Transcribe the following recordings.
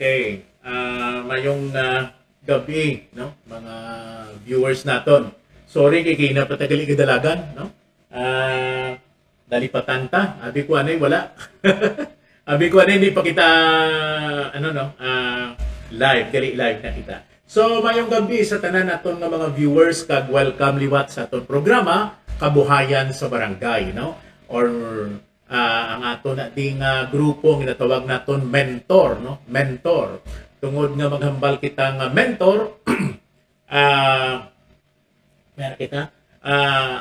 Okay. Mayong gabi, no? Mga viewers naton. Sorry kay kina patagali kadalagan, no? Dalipatan ta. Abi ko anay wala. Abi ko anay hindi pa kita live, gali live na kita. So mayong gabi sa tanan naton nga mga viewers kag welcome liwat sa aton programa Kabuhayan sa Barangay, no? Or ang ato na ding grupo nga natawag naton mentor, no? Mentor. Tungod nga maghambal kita nga mentor, meron kita,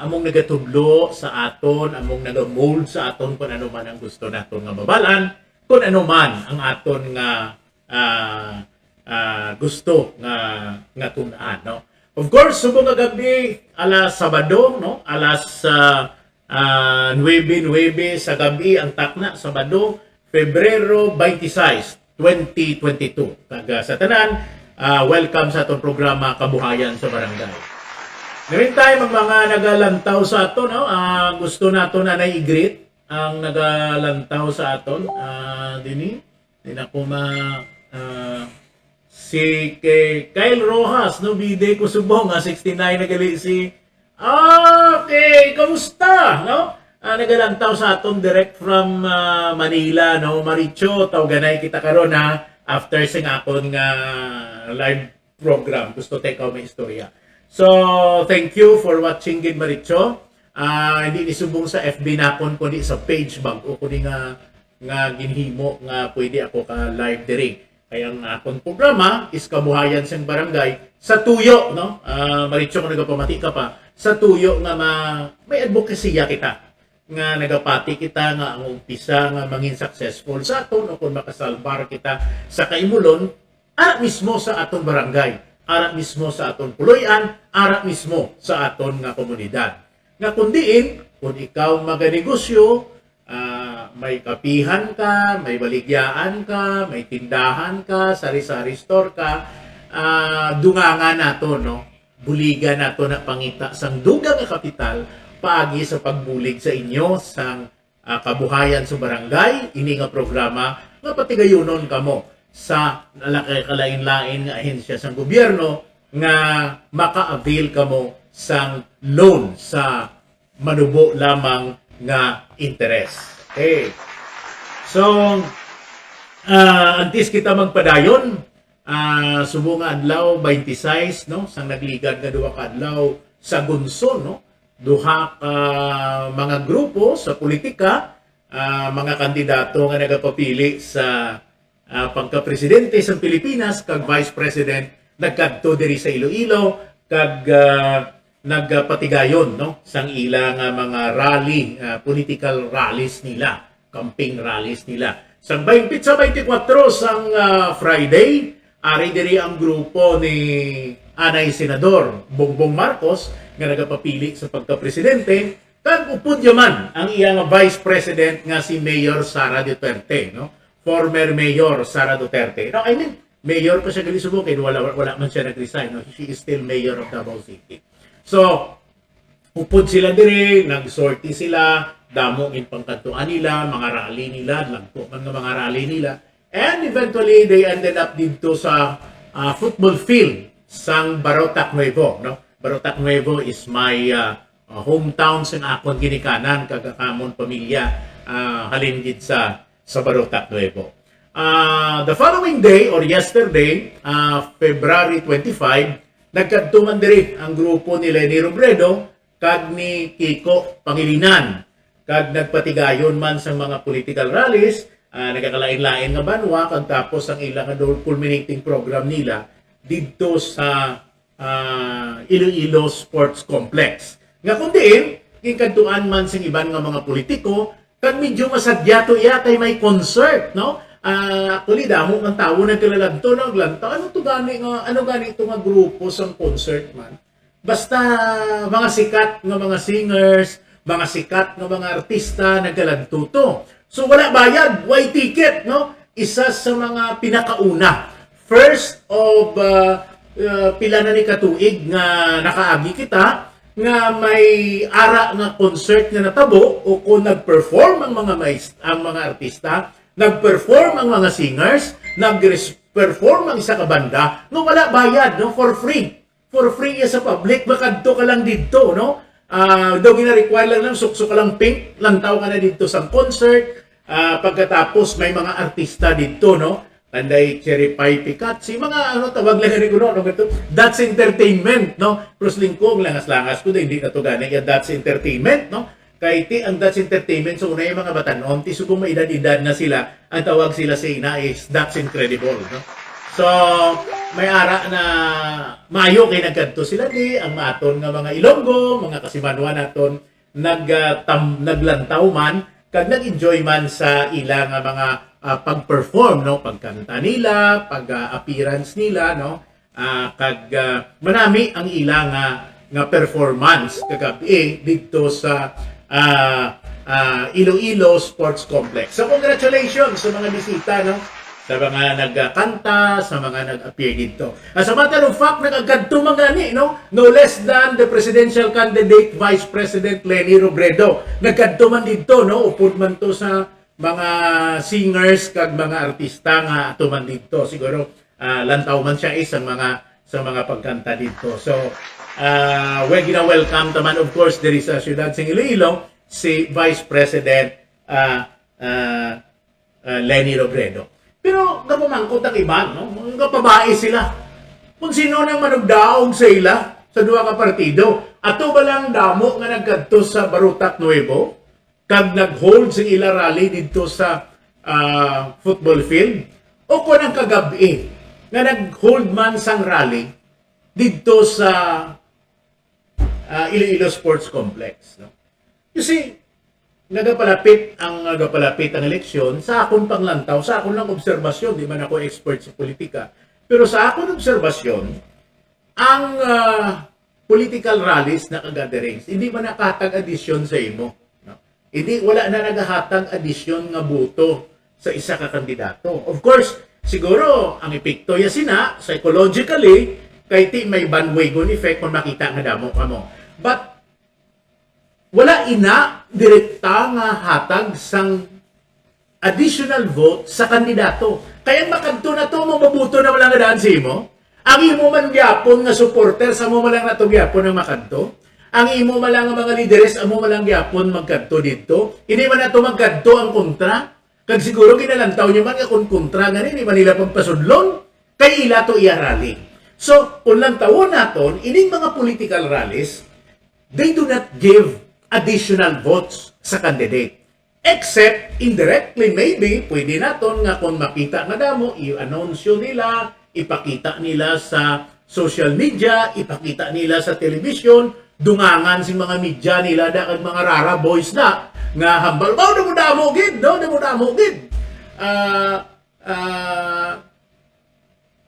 among nagatudlo sa aton, among nagamold sa aton kung ano man ang gusto naton nga mabalan, kung ano man ang aton nga gusto nga tun-an, no? Of course, subong nga gabi alas Sabado, no? Alas 9 sa gabi ang takna Sabado, Pebrero 26, 2022. Kaga sa tanan, welcome sa atong programa Kabuhayan sa Barangay. Meantime, ang mga nagalantaw sa aton, no? Gusto nato na i-greet ang nagalantaw sa aton. Dini ako si Kyle Rojas, no? Bide ko subong, 69 nagali si okay, kamusta, no? Nagalantaw sa aton direct from Manila, no? Maricho, tawaganay kita karon after sing akon nga live program. Gusto take out may istorya. So, thank you for watching gid Maricho. Hindi ni subong sa FB nakon kundi sa page bago ko nga ginhimo nga pwede ako ka live diri. Kaya ang akong programa is Kabuhayan sa Barangay sa tuyo, no? Maricho kung nagapamati ka pa, sa tuyo nga may advokasya kita. Nga nagapati kita nga ang umpisa nga mangin successful sa aton o kung makasalbar kita sa kaimulon, ara mismo sa aton barangay, ara mismo sa aton puloy-an, ara mismo sa aton nga komunidad. Nga kundiin, kung ikaw maganegosyo, may kapihan ka, may baligyaan ka, may tindahan ka, sari-sari store ka, dungangan nato, no? Buligan nato na pangita sang dugang nga kapital paagi sa pagbulig sa inyo sang Kabuhayan sa Barangay, ini nga programa nga patigayunon kamo sa kalain-lain nga ahensya sang gobyerno nga maka-avail kamo sang loan sa manubo lamang nga interest. Okay. So, antes kita magpadayon, subong nga adlaw 26, no? Sang nagligad nga duha ka adlaw sa Gunson, no? Duha ka mga grupo sa politika, mga kandidato nga nagapapili sa pagka-presidente sa Pilipinas kag vice president nagkadto diri sa Iloilo kag nagpatigayon, no? Sang ilang mga rally, political rallies nila, campaign rallies nila. Sang 24 sang Friday, ari diri ang grupo ni Anay Senador Bongbong Marcos nga nagapapili sa pagka-presidente kag upod yaman ang iyang vice president nga si Mayor Sara Duterte, no? Former Mayor Sara Duterte. No, I mean, mayor pa siya gali Subo kay wala man siya nag-resign, no? She is still mayor of Davao City. So, upod sila diri, nag-sorty sila, damo in pangkantuan nila, mga rally nila, lagpo man nga mga rally nila. And eventually, they ended up dito sa football field sang Barotac Nuevo, no? Barotac Nuevo is my hometown sa akong ginikanan, kagakamon pamilya, halin gid sa Barotac Nuevo. The following day, or yesterday, February 25, nagkadtuman diri ang grupo ni Lenny Robredo kag ni Kiko Pangilinan kag nagpatigayon man sa mga political rallies, nagakalain-lain nga banwa kag tapos ang ilang culminating program nila dito sa Iloilo Sports Complex. Nga kundiin, gikadtuan man sing iban nga mga politiko kag medyo masadyato kay may concert, no? Actually, damo ng tao nagkalalagto, ano gani ito nga grupo sa concert man. Basta mga sikat nga mga singers, mga sikat nga mga artista nagkalagto to. So wala bayad, why ticket, no? Isa sa mga pinakauna. First of pila na ni katuig nga nakaagi kita nga may ara nga concert nga natabo o kung nag-perform ang mga artista, nag-perform ang mga singers, perform ang isa ka banda no wala bayad no for free. For free sa public makadto ka lang dito no. Daw gina-require lang suksok ka lang pink, lantaw ka na dito sa concert. Pagkatapos may mga artista dito no. Tanday Cherry Pie Picat, si mga tawag lang ni kuno that's entertainment no. Cross lingkong langas-langas ko hindi na to gani that's entertainment no. Kay ti ang that's entertainment so una yung mga batanon ti sugong maedad-edad na sila ang tawag sila sa ina is that's incredible no. So may ara na mayo kay nagkadto sila di ang maton nga mga Ilonggo, mga kasimanwa naton naglantaw man kag nag-enjoy man sa ilang mga pag-perform no, pagkanta nila, pag-appearance nila no, kag manami ang ilang nga performance kagabi dito sa Iloilo Sports Complex. So congratulations sa mga bisita no, sa mga nagkanta, sa mga nag-appear dito. As a matter of fact, nag-agad tumangani, no? No less than the presidential candidate, Vice President Leni Robredo. Nagkad man dito, no? Upod man to sa mga singers kag mga artista nga tuman dito. Siguro lantaw man siya isang sa mga pagkanta dito. So, we're gonna welcome naman, of course, there is sa Ciudad ng Iloilo, si Vice President Leni Robredo. Pero napamangkot ang iba, no? Mga pabae sila. Kung sino nang manugdaog sa ila sa duha ka partido. Ato ba lang damo nga nagkadto sa Barutak Nuevo? Kag nag-hold sing ila rally dito sa football field? O kung ang kagabi nga nag-hold man sang rally dito sa Iloilo Sports Complex? No? You see, nagapalapit ang eleksyon sa akong panglantaw, sa akong lang obserbasyon, di man ako expert sa politika. Pero sa akong obserbasyon, ang political rallies na gatherings, hindi man nakahatag addition sa imo. No? Hindi, wala na nagahatag addition nga boto sa isa ka kandidato. Of course, siguro, ang epekto ya sina, psychologically, kay ti may bandwagon effect kung makita nga damo ka mo. But, wala ina direkta nga hatag sang additional vote sa kandidato. Kaya makadto na to, mabubuto na wala nga daan sa imo. Ang imo man gyapon nga supporter sa mo malang nato gyapon ang makadto. Ang imo malang mga lideres amo malang gyapon magkadto dito. Hindi man nato magkadto ang kontra. Kag siguro kinalantaw niyo man nga kung kontra nga ni Manila pagpasudlon kay ila to iya rally. So, kung lang tawon naton ining mga political rallies, they do not give additional votes sa candidate. Except, indirectly, maybe, pwede naton nga kung makita nga damo, i-announce nila, ipakita nila sa social media, ipakita nila sa television, dungangan sing mga media nila, kag mga rara boys na, nga hambal, damo gid, no? Damo gid.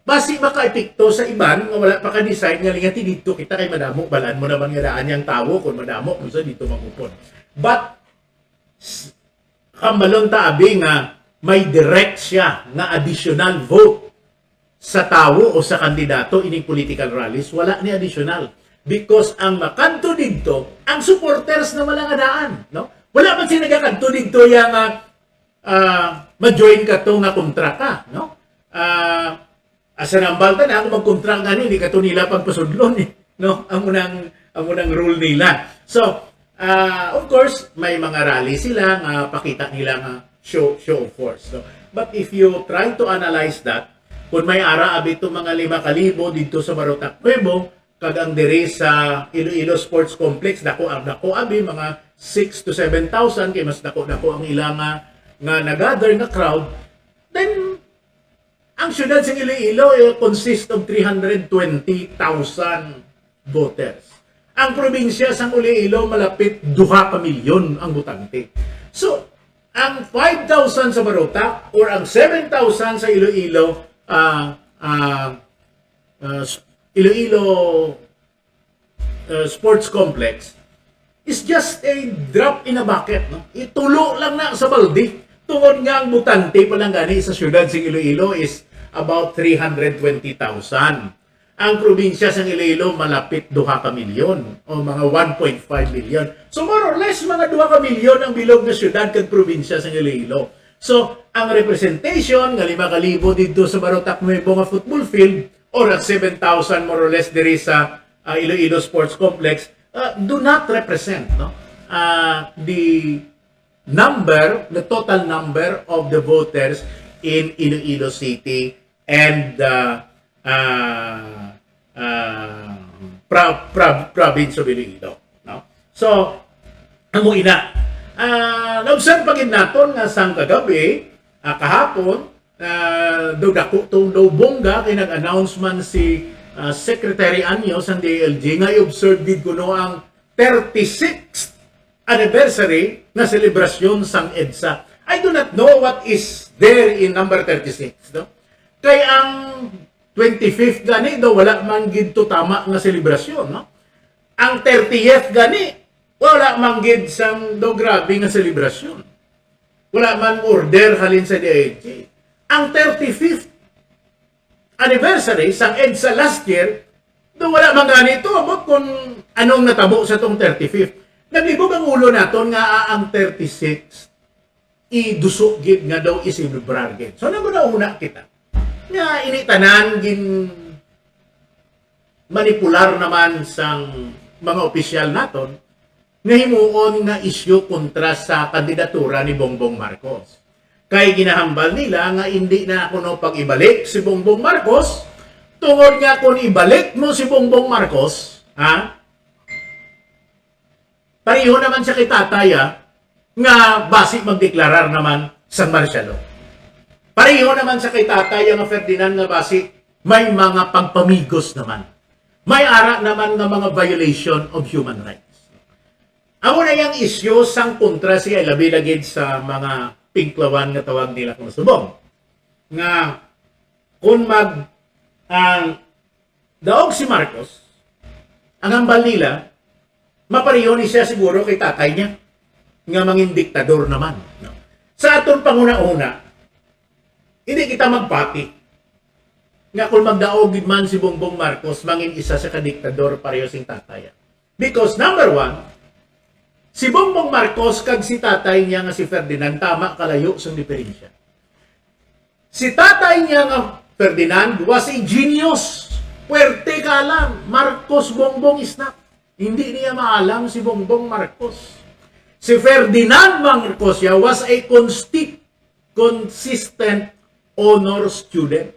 Basi maka-epekto sa iban nga wala pa ka-decide nga lingati dito kita kay madamo balaan mo naman nga daan yang tawo kung madamo kung sa dito magupon. But kambalon ta abi nga may direct siya nga additional vote sa tawo o sa kandidato ining political rallies wala ni additional because ang makadto dito ang supporters na wala nga daan, no? Wala man sila nagakadto dito yang ma-join ka to nga kontra ka, no? Asa nang balta na ako magkontra nga ni kato nila pagpasudlon no ang unang rule nila. So of course may mga rally sila nga pakita nila nga show of force, no? But if you try to analyze that, kung may ara abi to mga 5,000 dito sa Barutak Nuevo kag ang diri sa Iloilo Sports Complex dako abi mga 6 to 7,000 kay mas dako ang ilang nga nagather nga crowd, then ang siyudad sa Iloilo consists of 320,000 voters. Ang probinsya sa Iloilo malapit 2 ka milyon ang botante. So, ang 5,000 sa Barutak or ang 7,000 sa Iloilo Iloilo Sports Complex is just a drop in a bucket, no? Itulo lang na sa balde. Tungod nga ang botante pa lang gani sa siyudad sa Iloilo is about 320,000. Ang probinsya sa Iloilo malapit 2 ka milyon o mga 1.5 milyon. So more or less mga 2 ka milyon ang bilog na syudad kag probinsya sa Iloilo. So, ang representation nga 5,000 dito sa Barotac Nuevo nga football field or 7,000 more or less diri sa Iloilo Sports Complex do not represent the total number of the voters in Iloilo City and province of Iloilo. No? So, amo ina. Naubsan pagid naton nga sang kagabi, kahapon, daw bongga kay nag-announcement si Secretary Anyo sa DLG nga i-observe gid kuno ang 36th anniversary na selebrasyon sang EDSA. I do not know what is there in number 36, no? Kay ang 25th gani daw wala man gid to tama nga selebrasyon, no? Ang 30th gani wala man gid sang daw grabe nga selebrasyon. Wala man order halin sa DLG. Ang 35th anniversary sang EDSA last year, daw wala man ganito abot kung anong natabo sa tong 35th. Naglibog ang ulo naton nga ang 36 idusok gid nga daw isilibrar gid. So una kita nga initanan gin manipular naman sang mga opisyal naton nga himuon nga isyu kontra sa kandidatura ni Bongbong Marcos. Kay ginahambal nila nga hindi na kuno pag-ibalik si Bongbong Marcos tungod nga kung ibalik mo si Bongbong Marcos, pareho naman siya kay tataya nga basi magdeklarar naman sa martial law. Pareho naman siya kay tataya nga Ferdinand nga basi may mga pagpamigos naman. May ara naman nga mga violation of human rights. Amo na yung isyu sang kontra siya labi lagid sa mga pinklawan nga tawag nila kung subong. Nga kung daog si Marcos, ang hambal nila, mapareho ni siya siguro kay tatay niya nga mangin diktador naman. No? Sa aton panguna-una, hindi kita magpati nga kung magdaog man si Bongbong Marcos mangin isa sa kadiktador pareho sing tatay. Because number one, si Bongbong Marcos kag si tatay niya nga si Ferdinand tama kalayo sa diferensya. Si tatay niya nga Ferdinand was a genius. Puwerte ka alam. Marcos Bongbong is not. Hindi niya maalam si Bongbong Marcos. Si Ferdinand Marcos was a consistent honor student.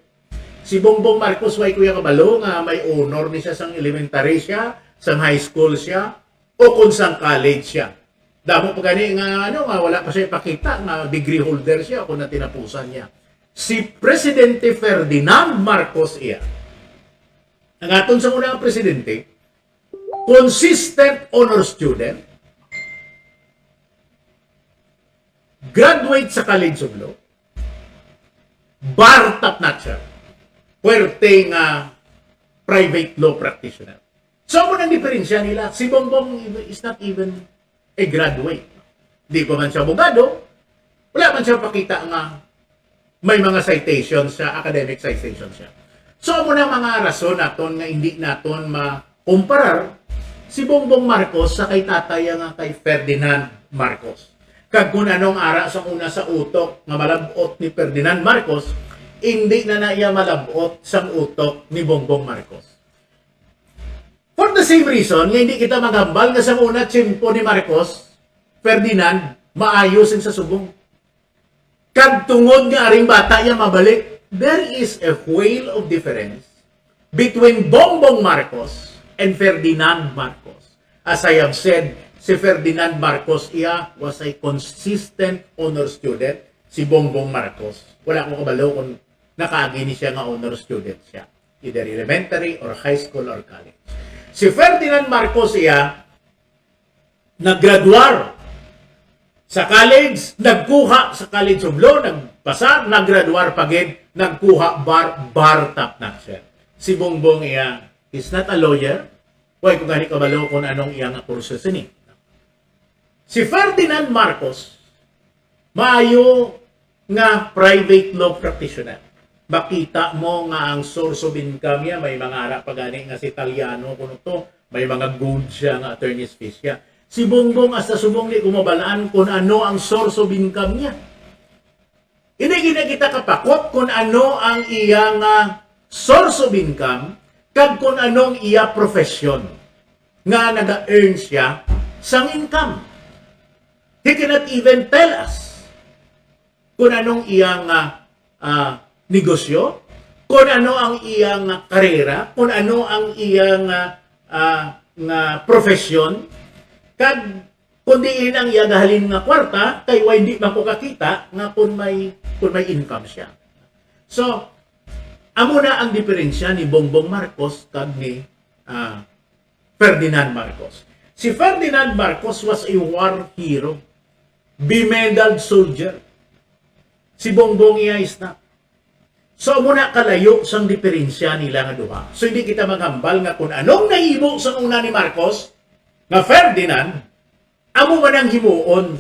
Si Bongbong Marcos way kuya kabalo nga may honor ni siya sang elementary siya, sang high school siya, o kung sang college siya. Damo pa gani nga wala pa siya ipakita nga degree holder siya kung na tinapusan niya. Si Presidente Ferdinand Marcos ang aton sa unang presidente, consistent honor student, graduate sa College of Law, bar top notcher, puwerte nga private law practitioner. So, mo nang diferensya nila, si Bongbong is not even a graduate. Hindi pa man siya abogado, wala man siya pakita nga may mga citations siya, academic citations siya. So, mo na mga rason naton nga hindi naton makumparar si Bongbong Marcos sa kay tatay nga kay Ferdinand Marcos. Kag kung anong ara sa una sa utok nga malabot ni Ferdinand Marcos, hindi na iya malabot sa utok ni Bongbong Marcos. For the same reason, nga hindi kita magambal nga sa una tsimpo ni Marcos, Ferdinand, maayosin sa subong. Kag tungod nga aring bata niya mabalik, there is a whale of difference between Bongbong Marcos and Ferdinand Marcos. As I have said, si Ferdinand Marcos was a consistent honor student. Si Bongbong Marcos, wala ko kabalo kung nakaagi ni siya nga honor student siya. Either elementary or high school or college. Si Ferdinand Marcos naggraduar sa college, nagkuha sa College of Law, nagpasa, naggraduar pagid, nagkuha bar top notcher. Si Bongbong is not a lawyer. Huwag kung gani kabalo kung anong iyang kurso sini. Si Ferdinand Marcos, maayo nga private law practitioner. Makita mo nga ang source of income niya, may mga harap pagani nga si Italiano kuno to, may mga good siya nga attorney's fees siya. Si Bongbong hasta subong ni kumabalaan kung ano ang source of income niya. Hindi gina kita kapakot kung ano ang iyang source of income kag kung anong iya profession nga naga-earn siya sang income. He cannot even tell us kung anong iyang negosyo, kung ano ang iyang karera, kung ano ang iyang profesyon, kag kundi ang iya gahalin nga kwarta kay hindi man ko kakita nga kung may income siya. So, amo na ang diferensya ni Bongbong Marcos kag ni Ferdinand Marcos. Si Ferdinand Marcos was a war hero, bemedaled soldier. Si Bongbong iya is not. So, muna kalayo sang diferensya nila nga duha. So, hindi kita maghambal nga kung anong nahimo sa una ni Marcos nga Ferdinand, amo man ang himuon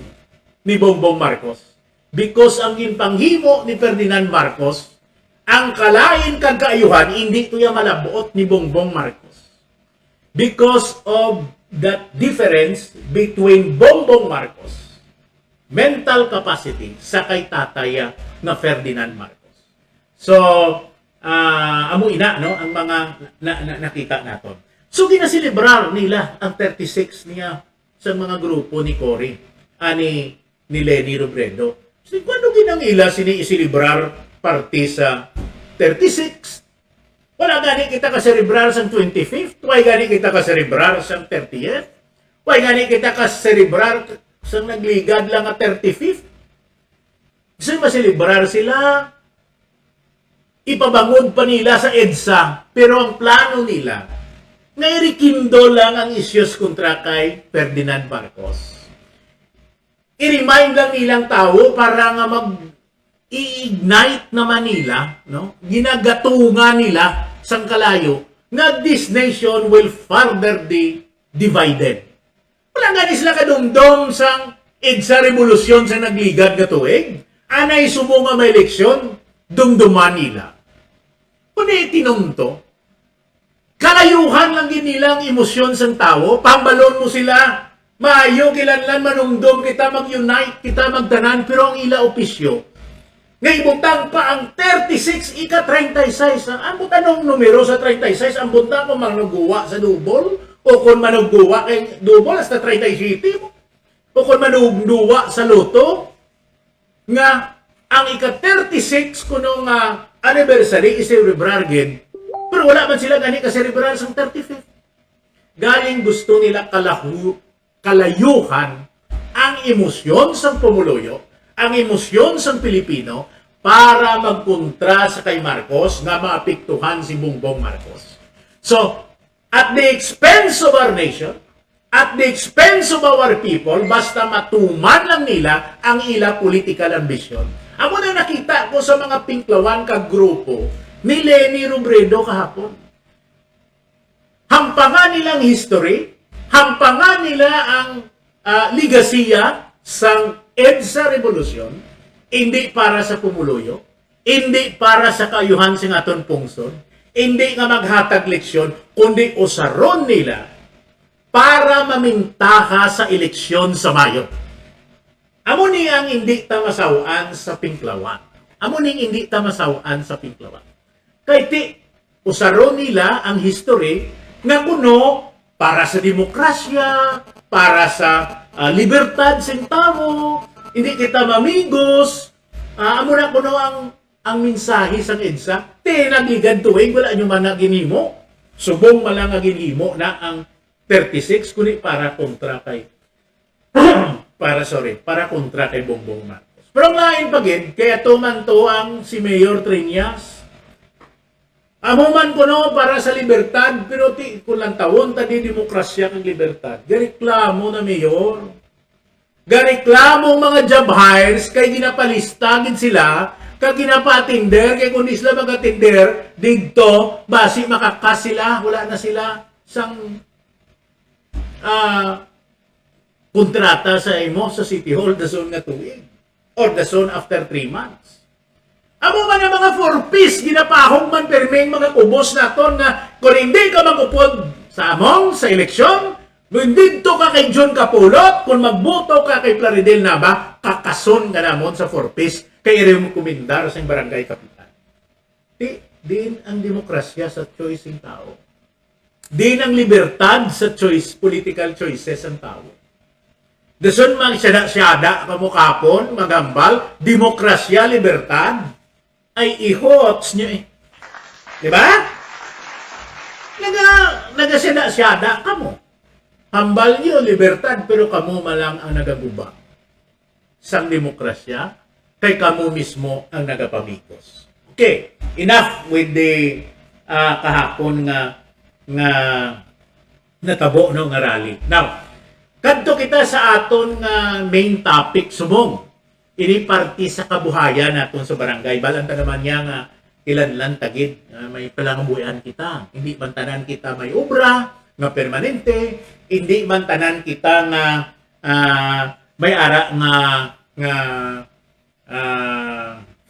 ni Bongbong Marcos. Because ang ginpanghimo ni Ferdinand Marcos, ang kalain kag kaayuhan, hindi ito yung malabuot ni Bongbong Marcos. Because of that difference between Bongbong Marcos, mental capacity, sa kay tataya na Ferdinand Marcos. So, amo ina, no, ang mga nakita naton. So, ginasilibrar nila ang 36 niya sa mga grupo ni Cory, ni Leni Robredo. So, kung ginang ila sini-isilibrar parte sa 36, wala gani kita ka-cerebral sa 25th, wala gani kita ka-cerebral sa 30th, wala gani kita ka-cerebral sa nagligad lang at 35th. Kasi masilibrar sila, ipabangon pa nila sa EDSA, pero ang plano nila, nairikindo lang ang issues kontra kay Ferdinand Marcos. I-remind lang nilang tao para nga mag-i-ignite naman nila, no? Ginagatungan nila sang kalayo na this nation will further be divided. Wala nga ni sila kadumdum sang EDSA revolusyon sa nagligad nga tuig. Anay sumo nga may eleksyon, dumduman nila. Kundi tinungto, kalayuhan lang nilang emosyon sang tao, pambalon mo sila, maayo kilanlan manungdom, kita mag-unite, kita magtanan, pero ang ila opisyo, ngaibutang pa ang 36 ika-36, ang butanong numero sa 36, ang buntang kung manuguwa sa dubol, o kung manuguwa kay dubol, hasta 37 mo, o kung manuguwa sa loto, nga ang ika-36 kunong anniversary is cerebrargin, pero wala man sila gani ka-cerebral sa 35th. Galing gusto nila kalayuhan ang emosyon sa pumuluyo, ang emosyon sa Pilipino para magkontra sa kay Marcos na maapektuhan si Bongbong Marcos. So, at the expense of our nation, at the expense of our people, basta matuman lang nila ang ila political ambition. Amo na nakita ko sa mga pinklawan kag grupo ni Leni Robredo kahapon. Hampangan nilang history, hampangan nila ang ligasiya sang EDSA Revolution, hindi para sa pumuluyo, hindi para sa kaayuhan sing aton pungson, hindi nga maghatag leksyon, kundi usaron nila para mamintaha sa eleksyon sa Mayo. Amo ni ang hindi tamasawaan sa pinklawan. Amo ning hindi tamasawaan sa pinklawan. Kay ti usaron nila ang history nga kuno para sa demokrasya, para sa libertad sing tao, hindi kita mamigos. Amo na kuno ang mensahe sang EDSA. Ti nagligad tuig wala nyo man naginhimo. Subong malang naginhimo na ang 36 kundi para kontra kay para kontra kay Bongbong Marcos. Pero ang lain pagin, kaya tuman to ang si Mayor Triñas. Amo man ko no, para sa libertad, pero kulang taon, tadi demokrasya ng libertad. Gareklamo na Mayor. Gareklamo mga job hires, kay ginapalistagin sila, kay ginapatinder, kay kung isla magatinder, digto, basi makakas sila, wala na sila sang kontrata sa imo sa City Hall the zone nga tuig or the zone after 3 months. Amo man ang mga 4-piece ginapahong man permeng mga kubos naton nga kung hindi ka magupod sa among sa eleksyon, kung dito ka kay John Capulot, kung magboto ka kay Plaridel Nava, kakason nga namon sa 4-piece kay rekomendar sa barangay kapitan. Din ang demokrasya sa choice ng tao. Din ang libertad sa choice, political choices ng tao. Dason magsyada-syada kamukapon, magambal, demokrasya, libertad, ay ihots nyo eh. Diba? Nagasyada-syada kamo. Hambal nyo, libertad, pero kamo malang ang nagaguba. Sang demokrasya, kay kamo mismo ang nagapamikos. Okay, enough with the kahapon nga natabo no nga rally. Now, kadto kita sa aton nga main topic subong. Ini parti sa kabuhayan naton sa barangay. Balanta naman niya nga ilan tagid may palangabuyan kita. Hindi man tanan kita may obra nga permanente, hindi man tanan kita nga may ara nga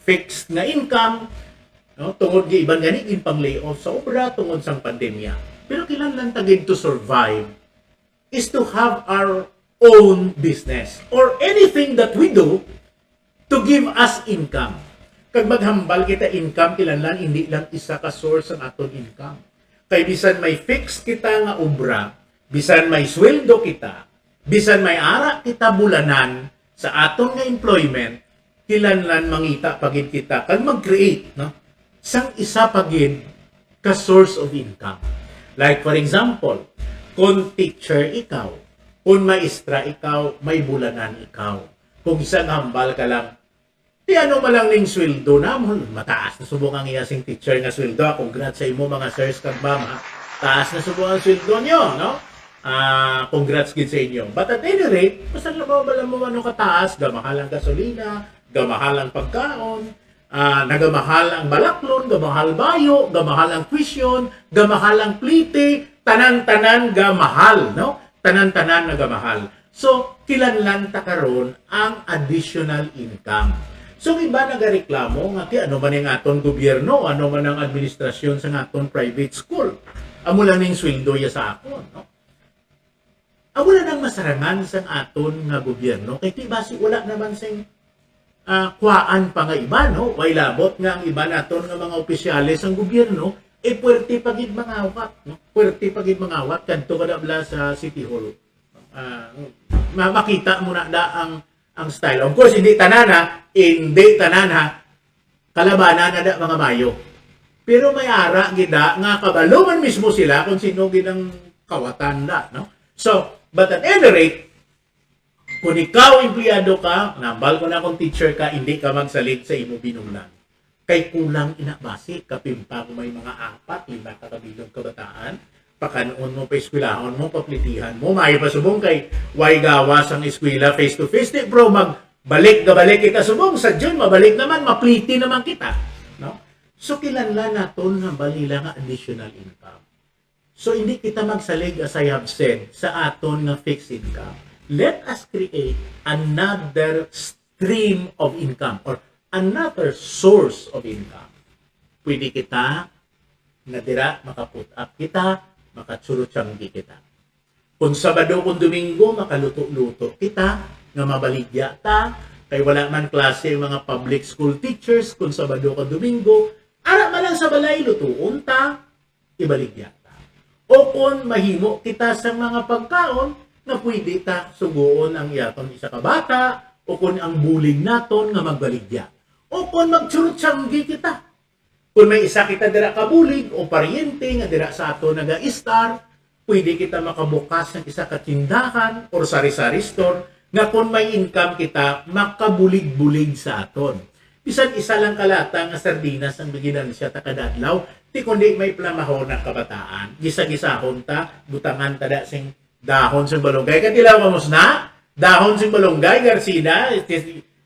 fixed na income, no? Tungod di iban gani in pang layoff sa obra tungod sang pandemya. Pero kinahanglan tagid to survive is to have our own business or anything that we do to give us income. Kag maghambal kita income, kinahanglan hindi lang isa ka source ang aton income. Kay bisan may fixed kita nga obra, bisan may sweldo kita, bisan may ara kita bulanan sa aton nga employment, kinahanglan mangita pagid kita kag mag-create no sang isa pagid ka source of income. Like for example, kung teacher ikaw, kung maestra ikaw, may bulanan ikaw. Kung isang hambal ka lang, di ano malang ning sweldo na mo, mataas na subong ang iyasing teacher nga sweldo. Congrats sa imo mga sirs kag mama. Taas na subong ang sweldo nyo, no? Congrats gid sa inyo. But at any rate, basta lang mo ano kataas, gamahal ang gasolina, gamahal ang pagkaon, nagamahal ang balaklon, gamahal bayo, gamahal ang tuition, gamahal ang plite, tanan-tanan gamahal, no? Tanan-tanan na gamahal. So, kinahanglan ta karon ang additional income. So, iba nagareklamo nga ano man ang aton gobyerno, ano man ang administrasyon sa aton private school. Amo lang ning sweldo ya sa akon, no? Amo na nang masarangan sang aton nga gobyerno kay ti basi wala naman sing kuhaan pa nga iba, no? Way labot nga ang iba naton nga mga opisyales ang gobyerno puwerte pagid mangawat, no? Puwerte pagid mangawat kadto kada bla sa City Hall. Makita mo na ang style. Of course, hindi tanana kalabanan na da mga mayo. Pero may ara gida nga kabalungan mismo sila kung sino ginang kawatan da, no? So, but at any rate, kung ikaw empleyado ka, nambal ko na kung teacher ka, hindi ka magsalit sa imo binulan. Kay kulang inabasi, kapimpa kung may mga 4-5 kakabilong kabataan, pakanoon mo pa eskwelahon mo, paplitihan mo, may pasubong kay way gawas ang eskwela face-to-face. Di bro, balik kita subong, sa June, mabalik naman, mapliti naman kita. No? So, kinahanglan naton nga balila nga additional income. So, hindi kita magsalig, as I have said, sa aton nga fixed income. Let us create another stream of income or another source of income. Pwede kita na dira makaput up kita, makatsurutsyanggi kita. Kung Sabado, kung Domingo, makaluto-luto kita, nga mabaligya ta, kay wala man klase yung mga public school teachers, kung Sabado, kung Domingo, ara man lang sa balay, lutuon ta, ibaligya ta. O kung mahimo kita sa mga pagkaon, na pwede ta suguon ang yaton isa ka bata, o kung ang bulig naton nga magbaligya. O kung magtsurutsyanggi kita. Kung may isa kita dira kabulig o paryente nga dira sa ato naga-star, pwede kita makabukas ng isa ka tindahan or sari-sari store nga kung may income kita, makabulig-bulig sa aton. Bisan isa lang kalata nga sardinas ang biginan siya takadadlaw, ti kundi may plamahon na kabataan. Gisa-gisahon ta, butangan ta da sing dahon sing balunggay. Katilaw kamos na? Dahon sing balunggay, Garcina,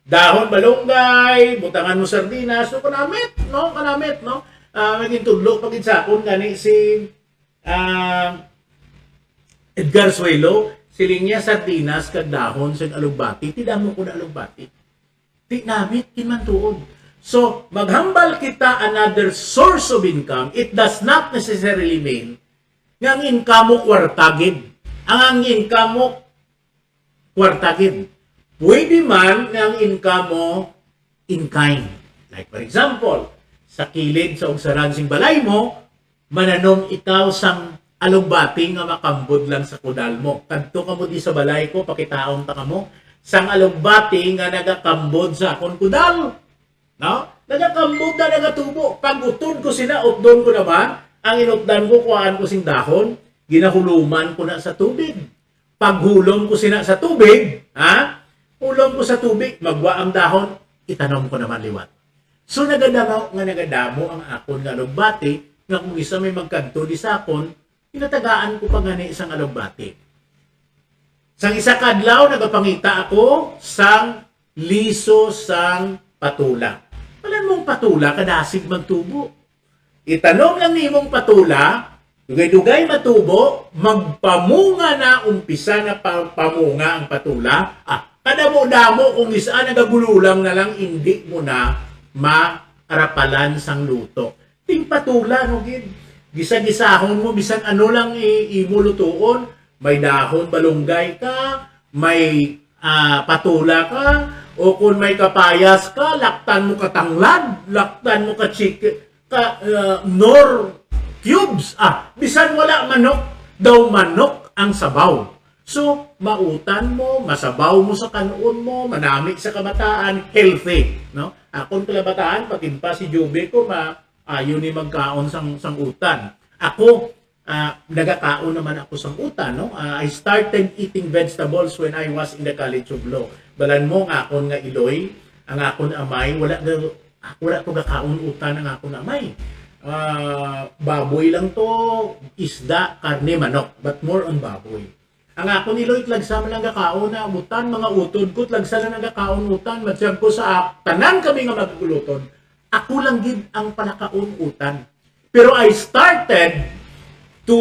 dahon balunggay, butangan mo sardinas, so kanamit, no? Maging tudlo pagid sakon gani si Edgar Suelo, siling niya sardinas kag dahon sing alugbati, ti damo ko na alugbati. Ti namit kinman tuod. So, maghambal kita another source of income, it does not necessarily mean nga ang income mo kwartagin. Ang income mo kwartagin. Pwede man nga ang income mo in kind. Like for example, sa kilid sa ugsaran sing balay mo, mananong ikaw sang alugbati nga makambod lang sa kudal mo. Kadto ka mo di sa balay ko, pakitaon ta kamo, sang alugbati nga nagakambod sa akon kudal. No? Nagakambod na nagatubo. Pag utod ko sila, utdon ko naman, ang inutdan ko, kuhaan ko sing dahon, ginahuluman ko na sa tubig. Paghulom ko sila sa tubig, hulom ko sa tubig, magwa ang dahon, itanom ko naman liwat. So nagadamo ang akon nga alugbati, nga kung isa may magkanto di sa akon, tinatagaan ko pa gani isang alugbati. Sang isa kadlaw, nagapangita ako sang liso sang patula. Palan mong patula, kadasig magtubo. Itanong lang ni mong patula, dugay-dugay matubo, magpamunga na, umpisa na pamunga ang patula. Kadamo-damo kung isa nagagululang na lang, hindi mo na maarapalan sang luto. Ting patula, no, gid. Gisa-gisahon mo, bisan ano lang imulutuon, may dahon balunggay ka, may patula ka, o kung may kapayas ka, laktan mo katanglad, laktan mo nor cubes. Bisan wala manok, daw manok ang sabaw. So, mautan mo, masabaw mo sa kanuon mo, manami sa kabataan, healthy. No? Akong kalabataan, patimpa si Jube ko, ayaw ni magkaon sang utan. Ako, nagakaon naman ako sang utan. No? I started eating vegetables when I was in the College of Law. Balan mo, ang akon nga iloy, ang akon amay, wala to gakaon utan ang akon amay. Baboy lang to, isda, karne, manok, but more on baboy. Ang ako niloy tlagsa man lang gakaon na utan, mga utod ko tlagsa lang nagakaon utan, matsiyag ko sa tanan kami nga maguluton. Ako lang gid ang palakaon utan. Pero I started to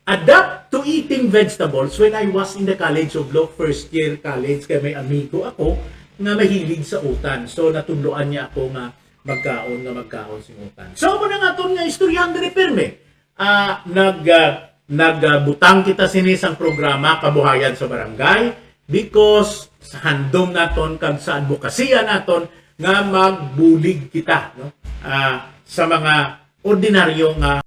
adapt to eating vegetables when I was in the College of Law, first year college, kaya may amigo ako nga mahilig sa utan. So natudloan niya ako nga magkaon sing utan. So mo na nga ton nga istoryang diri pirme. Nagbutang kita sinisang programa Kabuhayan sa Barangay because sa handom naton kag sa advokasya naton nga magbulig kita, no? Sa mga ordinaryo nga